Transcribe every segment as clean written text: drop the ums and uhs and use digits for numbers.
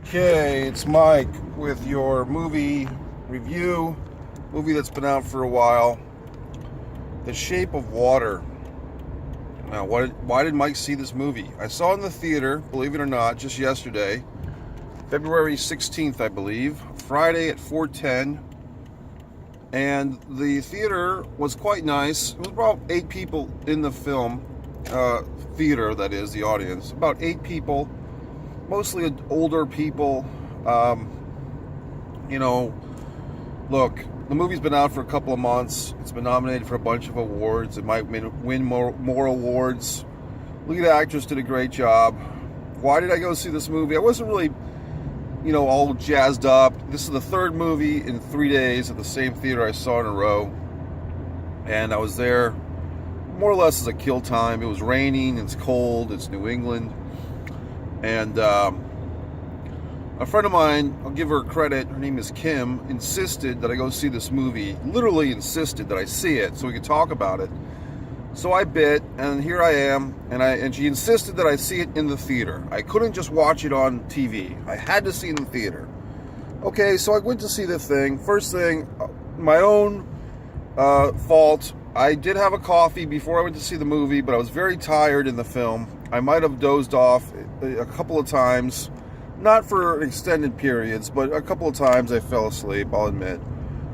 Okay, it's Mike with your movie review. Movie that's been out for a while. The Shape of Water. Now, why did Mike see this movie? I saw it in the theater, believe it or not, just yesterday. February 16th, I believe. Friday at 4:10. And the theater was quite nice. It was about 8 people in the film. Theater, that is, the audience. About 8 people. Mostly older people. Look, the movie's been out for a couple of months. It's been nominated for a bunch of awards. It might win more awards. Lead actress did a great job. Why did I go see this movie? I wasn't really, all jazzed up. This is the third movie in 3 days at the same theater I saw in a row. And I was there more or less as a kill time. It was raining, it's cold, it's New England. And a friend of mine, I'll give her credit, her name is Kim, insisted that I go see this movie. Literally insisted that I see it so we could talk about it. So I bit, and here I am, and she insisted that I see it in the theater. I couldn't just watch it on TV. I had to see it in the theater. Okay, so I went to see the thing. First thing, my own fault. I did have a coffee before I went to see the movie, but I was very tired in the film. I might have dozed off a couple of times. Not for extended periods, but a couple of times I fell asleep, I'll admit.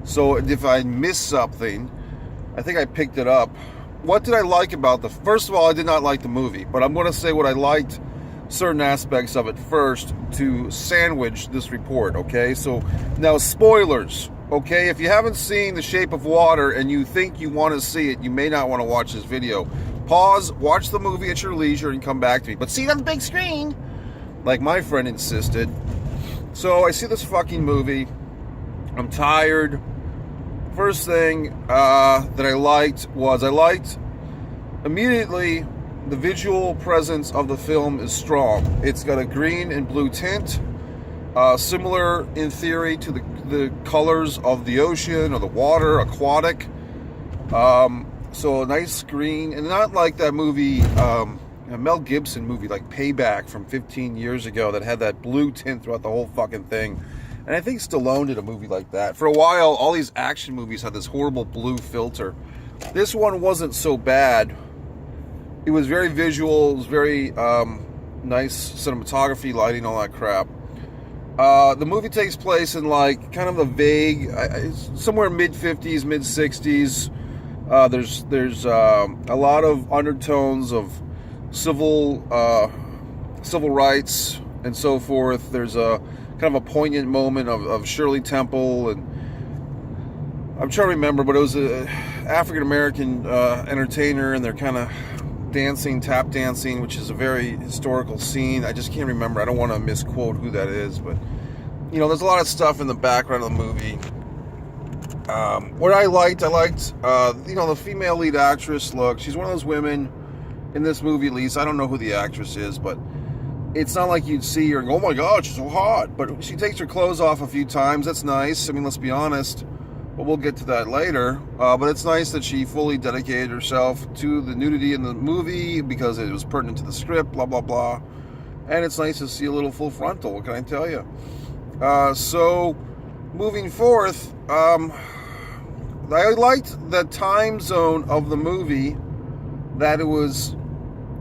So if I missed something, I think I picked it up. What did I like about first of all, I did not like the movie, but I'm going to say what I liked, certain aspects of it first, to sandwich this report, okay? So, now spoilers, okay? If you haven't seen The Shape of Water and you think you want to see it, you may not want to watch this video. Pause, watch the movie at your leisure, and come back to me. But see it on the big screen, like my friend insisted. So I see this fucking movie. I'm tired. First thing that I liked immediately the visual presence of the film is strong. It's got a green and blue tint, similar in theory to the colors of the ocean or the water, aquatic. So a nice green, and not like that movie, a Mel Gibson movie like Payback from 15 years ago that had that blue tint throughout the whole fucking thing. And I think Stallone did a movie like that. For a while, all these action movies had this horrible blue filter. This one wasn't so bad. It was very visual. It was very nice cinematography, lighting, all that crap. The movie takes place in like kind of a vague, somewhere mid-50s, mid-60s. There's a lot of undertones of civil rights and so forth. There's a kind of a poignant moment of Shirley Temple, and I'm trying to remember, but it was a African American entertainer, and they're kind of tap dancing, which is a very historical scene. I just can't remember. I don't want to misquote who that is, but there's a lot of stuff in the background of the movie. What I liked, the female lead actress. Look, she's one of those women in this movie, at least. I don't know who the actress is, but it's not like you'd see her and go, oh my God, she's so hot. But she takes her clothes off a few times. That's nice. I mean, let's be honest, but we'll get to that later. But it's nice that she fully dedicated herself to the nudity in the movie because it was pertinent to the script, blah, blah, blah. And it's nice to see a little full frontal, what can I tell you? So, moving forth, I liked the time zone of the movie, that it was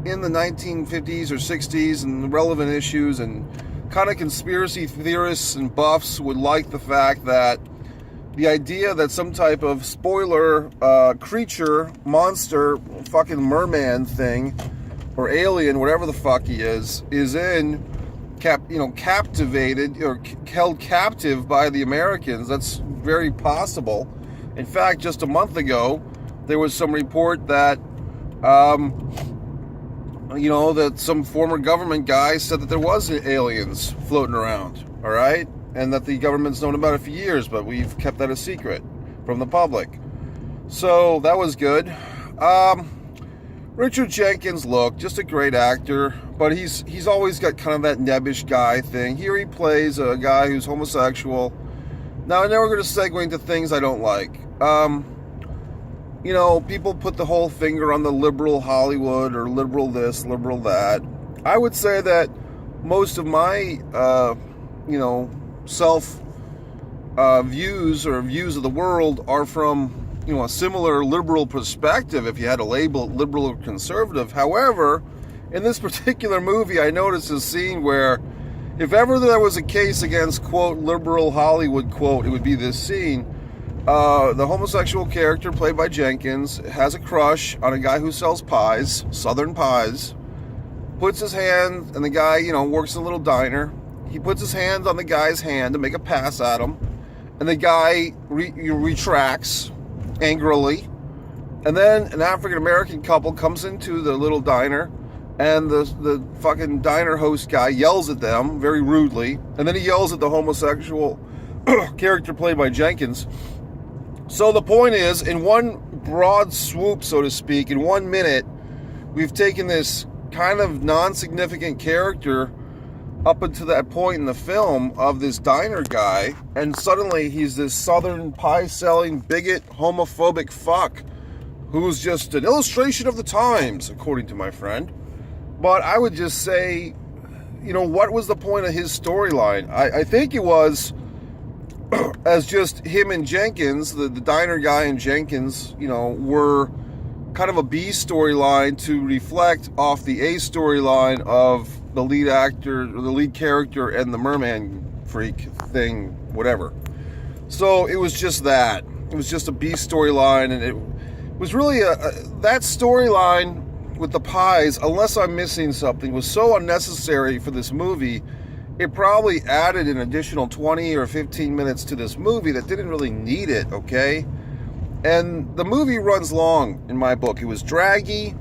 in the 1950s or 60s and the relevant issues, and kind of conspiracy theorists and buffs would like the fact that the idea that some type of spoiler creature, monster, fucking merman thing, or alien, whatever the fuck he is captivated or held captive by the Americans. That's very possible. In fact, just a month ago, there was some report that that some former government guy said that there was aliens floating around, all right? And that the government's known about it for years, but we've kept that a secret from the public. So that was good. Richard Jenkins, look, just a great actor, but he's always got kind of that nebbish guy thing. Here he plays a guy who's homosexual. Now we're going to segue into things I don't like. People put the whole finger on the liberal Hollywood or liberal this, liberal that. I would say that most of my, self views or views of the world are from, a similar liberal perspective, if you had to label it liberal or conservative. However, in this particular movie, I noticed a scene where if ever there was a case against, quote, liberal Hollywood, quote, it would be this scene. The homosexual character played by Jenkins has a crush on a guy who sells pies, Southern pies, puts his hand, and the guy, works in a little diner. He puts his hand on the guy's hand to make a pass at him, and the guy retracts angrily. And then an African-American couple comes into the little diner, and the fucking diner host guy yells at them very rudely, and then he yells at the homosexual character played by Jenkins. So the point is, in one broad swoop, so to speak, in 1 minute, we've taken this kind of non-significant character up until that point in the film of this diner guy, and suddenly he's this Southern pie-selling, bigot, homophobic fuck who's just an illustration of the times, according to my friend. But I would just say, what was the point of his storyline? I think it was as just him and Jenkins, the diner guy and Jenkins, were kind of a B storyline to reflect off the A storyline of the lead actor, or the lead character, and the merman freak thing, whatever. So it was just that. It was just a B storyline, and it was really that storyline with the pies, unless I'm missing something, was so unnecessary for this movie. It probably added an additional 20 or 15 minutes to this movie that didn't really need it, okay? And the movie runs long, in my book. It was draggy,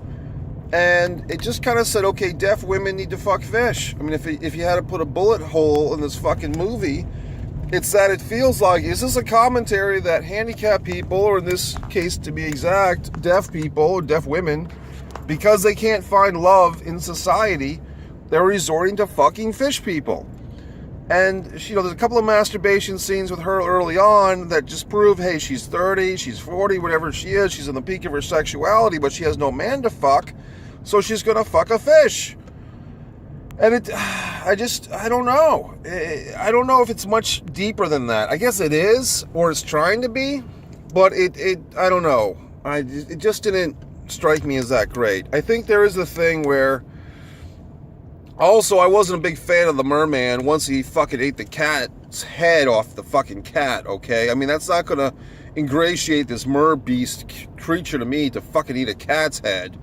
and it just kind of said, okay, deaf women need to fuck fish. I mean, if you had to put a bullet hole in this fucking movie, it's that it feels like, is this a commentary that handicapped people, or in this case to be exact, deaf people, or deaf women, because they can't find love in society, they're resorting to fucking fish people. And, there's a couple of masturbation scenes with her early on that just prove, hey, she's 30, she's 40, whatever she is, she's in the peak of her sexuality, but she has no man to fuck, so she's gonna fuck a fish. And I don't know. I don't know if it's much deeper than that. I guess it is, or it's trying to be, but I don't know. It just didn't strike me as that great. I think there is a thing where, also, I wasn't a big fan of the merman once he fucking ate the cat's head off the fucking cat, okay? I mean, that's not gonna ingratiate this mer beast creature to me to fucking eat a cat's head.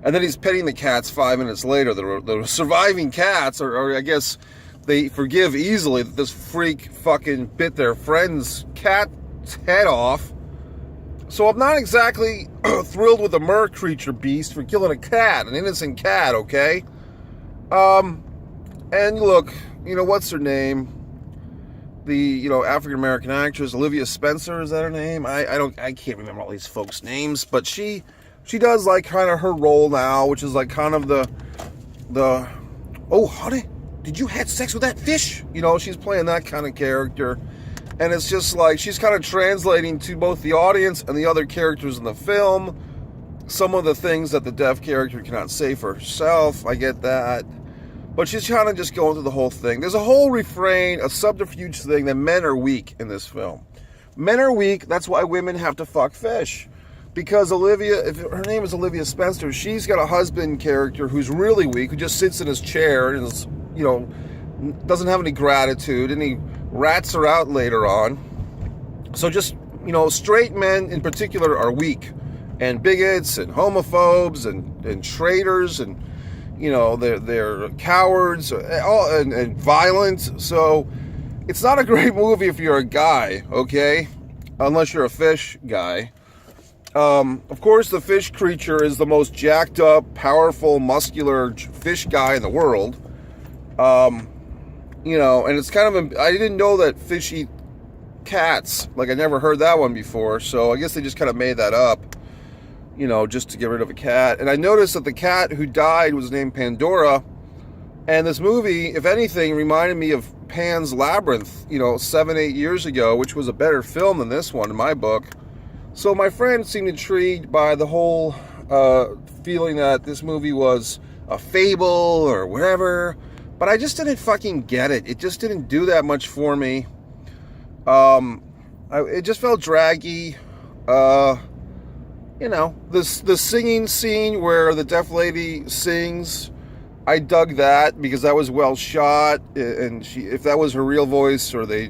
And then he's petting the cats 5 minutes later. The surviving cats, or I guess they forgive easily that this freak fucking bit their friend's cat's head off. So I'm not exactly thrilled with the mer creature beast for killing a cat, an innocent cat, okay? And look, what's her name? The, African-American actress, Olivia Spencer, is that her name? I can't remember all these folks' names, but she does like kind of her role now, which is like kind of the oh, honey, did you have sex with that fish? She's playing that kind of character. And it's just like, she's kind of translating to both the audience and the other characters in the film some of the things that the deaf character cannot say for herself. I get that. But she's kind of just going through the whole thing. There's a whole refrain, a subterfuge thing that men are weak in this film. Men are weak, that's why women have to fuck fish. Because Olivia, if her name is Olivia Spencer, she's got a husband character who's really weak, who just sits in his chair and is, doesn't have any gratitude, and he rats her out later on. So just, straight men in particular are weak, and bigots and homophobes and traitors, and they're cowards and violent. So it's not a great movie if you're a guy, okay? Unless you're a fish guy. Of course, the fish creature is the most jacked up, powerful, muscular fish guy in the world. And it's kind of, I didn't know that fish eat cats. Like, I never heard that one before. So I guess they just kind of made that up, just to get rid of a cat. And I noticed that the cat who died was named Pandora. And this movie, if anything, reminded me of Pan's Labyrinth, 7-8 years ago, which was a better film than this one in my book. So my friend seemed intrigued by the whole feeling that this movie was a fable or whatever. but I just didn't fucking get it. It just didn't do that much for me. It just felt draggy. You know, the singing scene where the deaf lady sings, I dug that because that was well shot, and if that was her real voice or they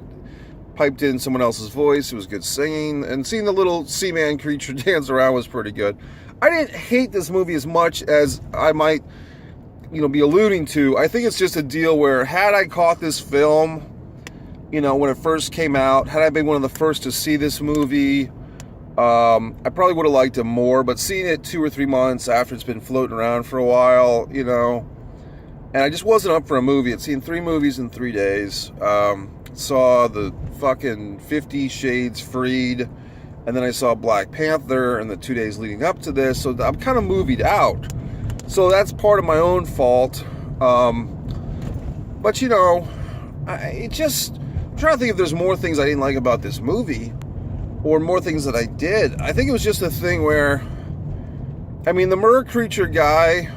piped in someone else's voice, it was good singing. And seeing the little Seaman creature dance around was pretty good. I didn't hate this movie as much as I might, be alluding to. I think it's just a deal where had I caught this film, when it first came out, had I been one of the first to see this movie, I probably would have liked it more. But seeing it 2 or 3 months after it's been floating around for a while, and I just wasn't up for a movie. I'd seen 3 movies in 3 days. Saw the fucking 50 Shades Freed, and then I saw Black Panther in the 2 days leading up to this, so I'm kind of movied out. So that's part of my own fault. But I'm trying to think if there's more things I didn't like about this movie, or more things that I did. I think it was just a thing where, the Mer Creature guy,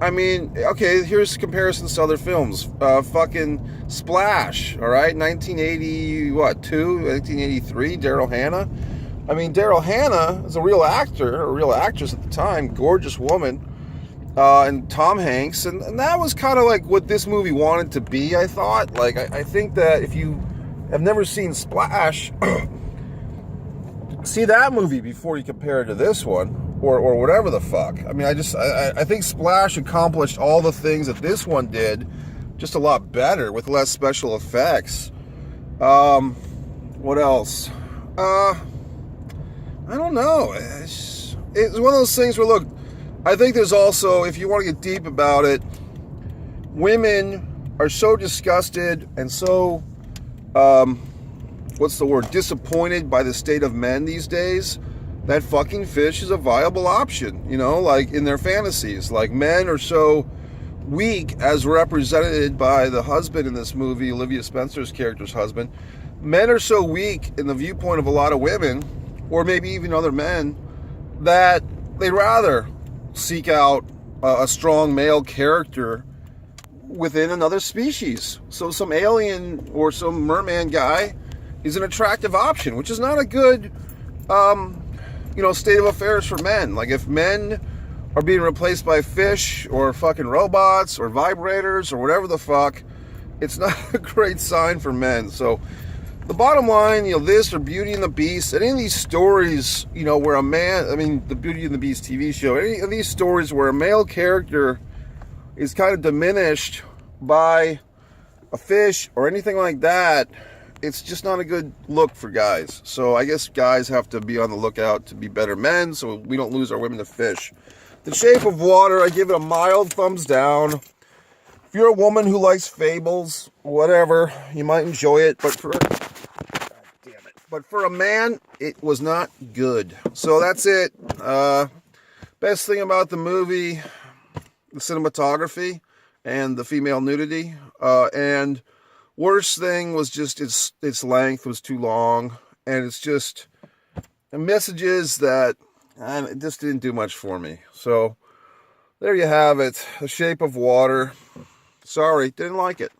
okay, here's comparisons to other films. Fucking Splash, all right? 1983, Daryl Hannah. Daryl Hannah is a real actor, or a real actress at the time, gorgeous woman, and Tom Hanks, and that was kind of like what this movie wanted to be, I thought. Like, I think that if you have never seen Splash, see that movie before you compare it to this one. Or whatever the fuck. I think Splash accomplished all the things that this one did, just a lot better, with less special effects. What else? I don't know. It's one of those things where, look, I think there's also, if you want to get deep about it, women are so disgusted and so, disappointed by the state of men these days, that fucking fish is a viable option, like in their fantasies. Like, men are so weak, as represented by the husband in this movie, Olivia Spencer's character's husband. Men are so weak in the viewpoint of a lot of women, or maybe even other men, that they'd rather seek out a strong male character within another species. So some alien or some merman guy is an attractive option, which is not a good state of affairs for men. Like, if men are being replaced by fish or fucking robots or vibrators or whatever the fuck, it's not a great sign for men. So the bottom line, this or Beauty and the Beast, any of these stories, where a man, the Beauty and the Beast TV show, any of these stories where a male character is kind of diminished by a fish or anything like that, it's just not a good look for guys. So I guess guys have to be on the lookout to be better men, so we don't lose our women to fish. The Shape of Water, I give it a mild thumbs down. If you're a woman who likes fables, whatever, you might enjoy it, but for a man, it was not good. So that's it. Best thing about the movie, the cinematography and the female nudity, and worst thing was just its length was too long, and it's just the messages that it just didn't do much for me. So there you have it, The Shape of Water. Sorry, didn't like it.